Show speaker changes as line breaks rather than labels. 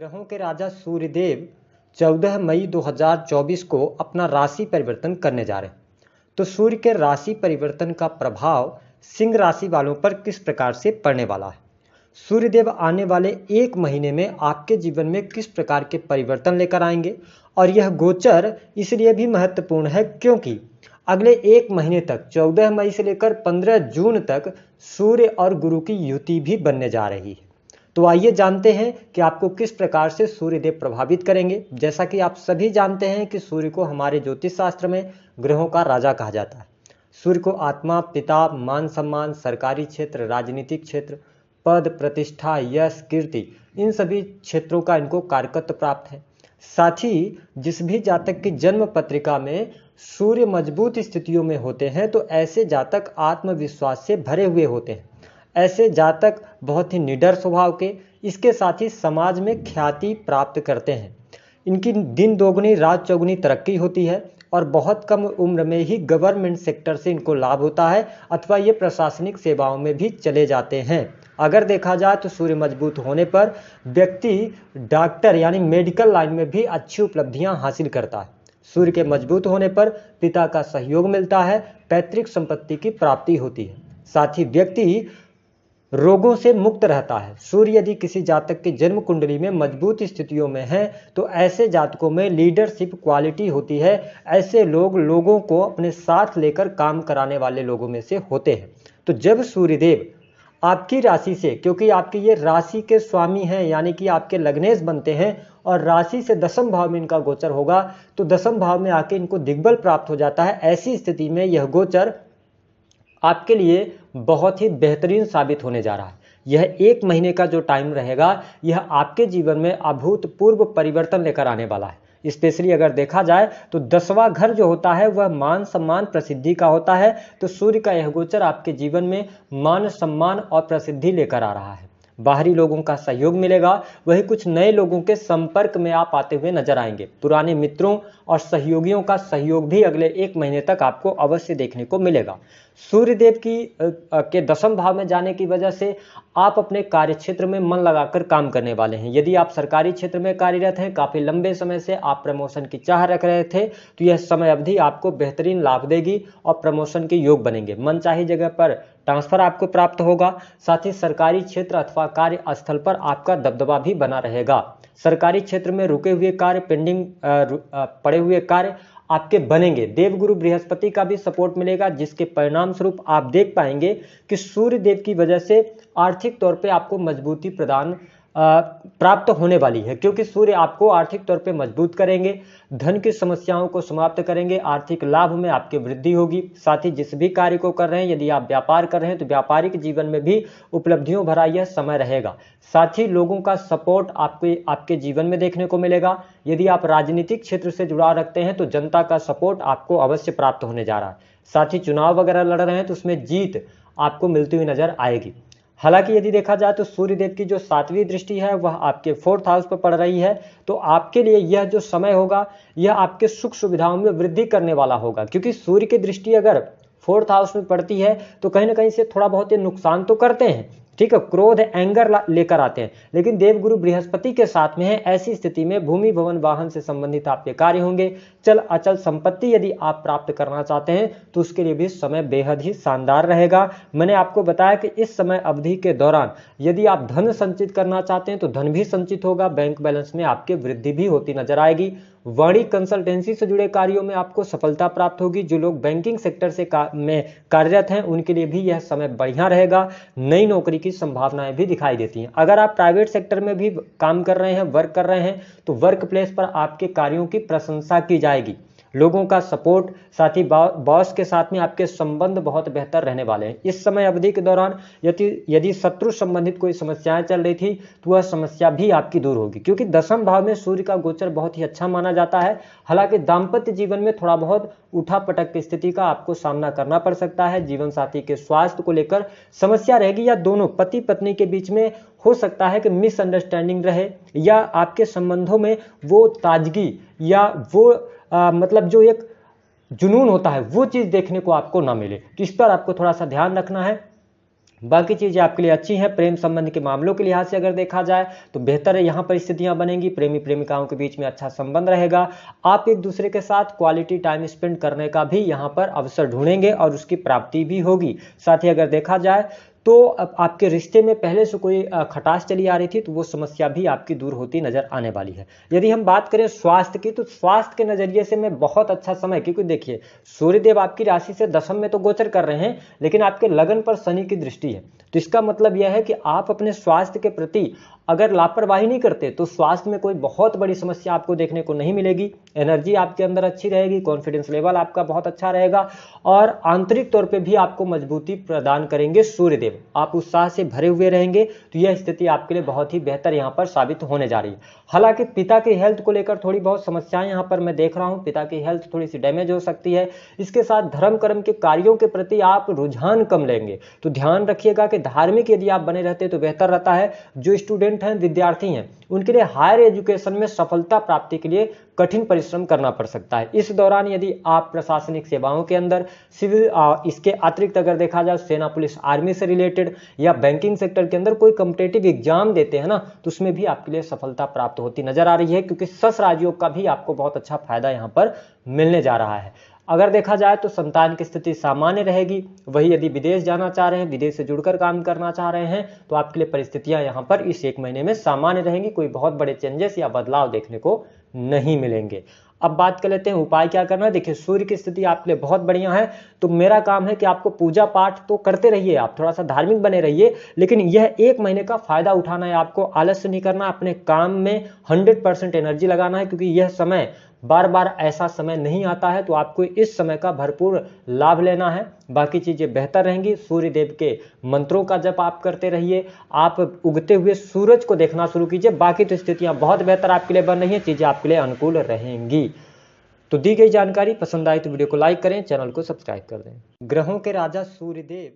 ग्रहों के राजा सूर्यदेव 14 मई 2024 को अपना राशि परिवर्तन करने जा रहे हैं। तो सूर्य के राशि परिवर्तन का प्रभाव सिंह राशि वालों पर किस प्रकार से पड़ने वाला है। सूर्यदेव आने वाले एक महीने में आपके जीवन में किस प्रकार के परिवर्तन लेकर आएंगे, और यह गोचर इसलिए भी महत्वपूर्ण है क्योंकि अगले एक महीने तक 14 मई से लेकर 15 जून तक सूर्य और गुरु की युति भी बनने जा रही है। तो आइए जानते हैं कि आपको किस प्रकार से सूर्यदेव प्रभावित करेंगे। जैसा कि आप सभी जानते हैं कि सूर्य को हमारे ज्योतिष शास्त्र में ग्रहों का राजा कहा जाता है। सूर्य को आत्मा, पिता, मान सम्मान, सरकारी क्षेत्र, राजनीतिक क्षेत्र, पद, प्रतिष्ठा, यश, कीर्ति, इन सभी क्षेत्रों का इनको कारकत्व प्राप्त है। साथ ही जिस भी जातक की जन्म पत्रिका में सूर्य मजबूत स्थितियों में होते हैं तो ऐसे जातक आत्मविश्वास से भरे हुए होते हैं। ऐसे जातक बहुत ही निडर स्वभाव के, इसके साथ ही समाज में ख्याति प्राप्त करते हैं। इनकी दिन दोगुनी रात चौगुनी तरक्की होती है और बहुत कम उम्र में ही गवर्नमेंट सेक्टर से इनको लाभ होता है अथवा ये प्रशासनिक सेवाओं में भी चले जाते हैं। अगर देखा जाए तो सूर्य मजबूत होने पर व्यक्ति डॉक्टर यानी मेडिकल लाइन में भी अच्छी उपलब्धियां हासिल करता है। सूर्य के मजबूत होने पर पिता का सहयोग मिलता है, पैतृक संपत्ति की प्राप्ति होती है। साथ ही व्यक्ति रोगों से मुक्त रहता है। सूर्य यदि किसी जातक की जन्म कुंडली में मजबूत स्थितियों में है तो ऐसे जातकों में लीडरशिप क्वालिटी होती है। ऐसे लोग लोगों को अपने साथ लेकर काम कराने वाले लोगों में से होते हैं। तो जब सूर्यदेव आपकी राशि से, क्योंकि आपकी ये राशि के स्वामी हैं यानी कि आपके लग्नेश बनते हैं और राशि से दसम भाव में इनका गोचर होगा, तो दसम भाव में आके इनको दिग्बल प्राप्त हो जाता है। ऐसी स्थिति में यह गोचर आपके लिए बहुत ही बेहतरीन साबित होने जा रहा है। यह एक महीने का जो टाइम रहेगा यह आपके जीवन में अभूतपूर्व परिवर्तन लेकर आने वाला है। स्पेशली अगर देखा जाए तो 10वां घर जो होता है वह मान सम्मान प्रसिद्धि का होता है। तो सूर्य का यह गोचर आपके जीवन में मान सम्मान और प्रसिद्धि लेकर आ रहा है। बाहरी लोगों का सहयोग मिलेगा, वही कुछ नए लोगों के संपर्क में आप आते हुए नजर आएंगे। पुराने मित्रों और सहयोगियों का सहयोग भी अगले एक महीने तक आपको अवश्य देखने को मिलेगा। सूर्यदेव के दसम भाव में जाने की वजह से आप अपने कार्य क्षेत्र में मन लगाकर काम करने वाले हैं। यदि आप सरकारी क्षेत्र में कार्यरत हैं, काफी लंबे समय से आप प्रमोशन की चाह रख रहे थे, तो यह समय अवधि आपको बेहतरीन लाभ देगी और प्रमोशन के योग बनेंगे। मनचाही जगह पर ट्रांसफर आपको प्राप्त होगा। साथ ही सरकारी क्षेत्र अथवा कार्य स्थल पर आपका दबदबा भी बना रहेगा। सरकारी क्षेत्र में रुके हुए कार्य, पेंडिंग पड़े हुए कार्य आपके बनेंगे। देवगुरु बृहस्पति का भी सपोर्ट मिलेगा, जिसके परिणाम स्वरूप आप देख पाएंगे कि सूर्य देव की वजह से आर्थिक तौर पे आपको मजबूती प्रदान प्राप्त होने वाली है, क्योंकि सूर्य आपको आर्थिक तौर पे मजबूत करेंगे, धन की समस्याओं को समाप्त करेंगे, आर्थिक लाभ में आपकी वृद्धि होगी। साथ ही जिस भी कार्य को कर रहे हैं, यदि आप व्यापार कर रहे हैं तो व्यापारिक जीवन में भी उपलब्धियों भरा यह समय रहेगा। साथ ही लोगों का सपोर्ट आपके जीवन में देखने को मिलेगा। यदि आप राजनीतिक क्षेत्र से जुड़ाव रखते हैं तो जनता का सपोर्ट आपको अवश्य प्राप्त होने जा रहा है। साथ ही चुनाव वगैरह लड़ रहे हैं तो उसमें जीत आपको मिलती हुई नजर आएगी। हालांकि यदि देखा जाए तो सूर्यदेव की जो 7वीं दृष्टि है वह आपके 4th हाउस पर पड़ रही है। तो आपके लिए यह जो समय होगा यह आपके सुख सुविधाओं में वृद्धि करने वाला होगा, क्योंकि सूर्य की दृष्टि अगर 4th हाउस में पड़ती है तो कहीं ना कहीं से थोड़ा बहुत ये नुकसान तो करते हैं, ठीक है, क्रोध एंगर लेकर आते हैं, लेकिन देवगुरु बृहस्पति के साथ में है। ऐसी स्थिति में भूमि भवन वाहन से संबंधित आपके कार्य होंगे। चल अचल संपत्ति यदि आप प्राप्त करना चाहते हैं तो उसके लिए भी समय बेहद ही शानदार रहेगा। मैंने आपको बताया कि इस समय अवधि के दौरान यदि आप धन संचित करना चाहते हैं तो धन भी संचित होगा, बैंक बैलेंस में आपके वृद्धि भी होती नजर आएगी। वाणी कंसल्टेंसी से जुड़े कार्यों में आपको सफलता प्राप्त होगी। जो लोग बैंकिंग सेक्टर से में कार्यरत हैं उनके लिए भी यह समय बढ़िया रहेगा। नई नौकरी की संभावनाएं भी दिखाई देती हैं। अगर आप प्राइवेट सेक्टर में भी काम कर रहे हैं, वर्क कर रहे हैं, तो वर्क प्लेस पर आपके कार्यों की प्रशंसा की जाएगी। लोगों का सपोर्ट, साथ ही बॉस के साथ में आपके संबंध बहुत बेहतर रहने वाले हैं। इस समय अवधि के दौरान यदि शत्रु संबंधित कोई समस्याएं चल रही थी तो वह समस्या भी आपकी दूर होगी, क्योंकि दसम भाव में सूर्य का गोचर बहुत ही अच्छा माना जाता है। हालांकि दाम्पत्य जीवन में थोड़ा बहुत उठापटक की स्थिति का आपको सामना करना पड़ सकता है। जीवन साथी के स्वास्थ्य को लेकर समस्या रहेगी, या दोनों पति पत्नी के बीच में हो सकता है कि मिसअंडरस्टैंडिंग रहे, या आपके संबंधों में वो ताजगी या वो मतलब जो एक जुनून होता है वो चीज देखने को आपको ना मिले। तो इस पर आपको थोड़ा सा ध्यान रखना है। बाकी चीज़ें आपके लिए अच्छी हैं। प्रेम संबंध के मामलों के लिहाज से अगर देखा जाए तो बेहतर है, यहाँ पर स्थितियाँ बनेंगी। प्रेमी प्रेमिकाओं के बीच में अच्छा संबंध रहेगा। आप एक दूसरे के साथ क्वालिटी टाइम स्पेंड करने का भी यहाँ पर अवसर ढूंढेंगे और उसकी प्राप्ति भी होगी। साथ ही अगर देखा जाए तो अब आपके रिश्ते में पहले से कोई खटास चली आ रही थी तो वो समस्या भी आपकी दूर होती नजर आने वाली है। यदि हम बात करें स्वास्थ्य की, तो स्वास्थ्य के नजरिए से मैं बहुत अच्छा समय, क्योंकि देखिए सूर्यदेव आपकी राशि से दशम में तो गोचर कर रहे हैं, लेकिन आपके लगन पर शनि की दृष्टि है। तो इसका मतलब यह है कि आप अपने स्वास्थ्य के प्रति अगर लापरवाही नहीं करते तो स्वास्थ्य में कोई बहुत बड़ी समस्या आपको देखने को नहीं मिलेगी। एनर्जी आपके अंदर अच्छी रहेगी, कॉन्फिडेंस लेवल आपका बहुत अच्छा रहेगा और आंतरिक तौर पे भी आपको मजबूती प्रदान करेंगे सूर्यदेव। आप उत्साह से भरे हुए रहेंगे, तो यह स्थिति आपके लिए बहुत ही बेहतर यहाँ पर साबित होने जा रही है। हालांकि पिता की हेल्थ को लेकर थोड़ी बहुत समस्याएं यहाँ पर मैं देख रहा हूँ, पिता की हेल्थ थोड़ी सी डैमेज हो सकती है। इसके साथ धर्म कर्म के कार्यों के प्रति आप रुझान कम लेंगे, तो ध्यान रखिएगा कि धार्मिक यदि आप बने रहते तो बेहतर रहता है। जो स्टूडेंट हैं, विद्यार्थी हैं, उनके लिए हायर एजुकेशन में सफलता प्राप्ति के लिए कठिन परिश्रम करना पड़ सकता है। इस दौरान यदि आप प्रशासनिक सेवाओं के अंदर, सिविल, इसके अतिरिक्त अगर देखा जाए सेना पुलिस आर्मी से रिलेटेड या बैंकिंग सेक्टर के अंदर कोई कॉम्पिटिटिव एग्जाम देते हैं ना, तो उसमें भी आपके लिए सफलता प्राप्त होती नजर आ रही है, क्योंकि सस राजयोग का भी आपको बहुत अच्छा फायदा यहाँ पर मिलने जा रहा है। अगर देखा जाए तो संतान की स्थिति सामान्य रहेगी। वही यदि विदेश जाना चाह रहे हैं, विदेश से जुड़कर काम करना चाह रहे हैं, तो आपके लिए परिस्थितियां यहाँ पर इस एक महीने में सामान्य रहेंगी। कोई बहुत बड़े चेंजेस या बदलाव देखने को नहीं मिलेंगे। अब बात कर लेते हैं उपाय क्या करना है। देखिए सूर्य की स्थिति आपके लिए बहुत बढ़िया है, तो मेरा काम है कि आपको पूजा पाठ तो करते रहिए, आप थोड़ा सा धार्मिक बने रहिए, लेकिन यह एक महीने का फायदा उठाना है। आपको आलस्य नहीं करना, अपने काम में 100% एनर्जी लगाना है, क्योंकि यह समय बार बार ऐसा समय नहीं आता है, तो आपको इस समय का भरपूर लाभ लेना है। बाकी चीजें बेहतर रहेंगी। सूर्य देव के मंत्रों का जप आप करते रहिए, आप उगते हुए सूरज को देखना शुरू कीजिए। बाकी तो स्थितियां बहुत बेहतर आपके लिए बन रही हैं, चीजें आपके लिए अनुकूल रहेंगी। तो दी गई जानकारी पसंद आई तो वीडियो को लाइक करें, चैनल को सब्सक्राइब कर दें। ग्रहों के राजा सूर्यदेव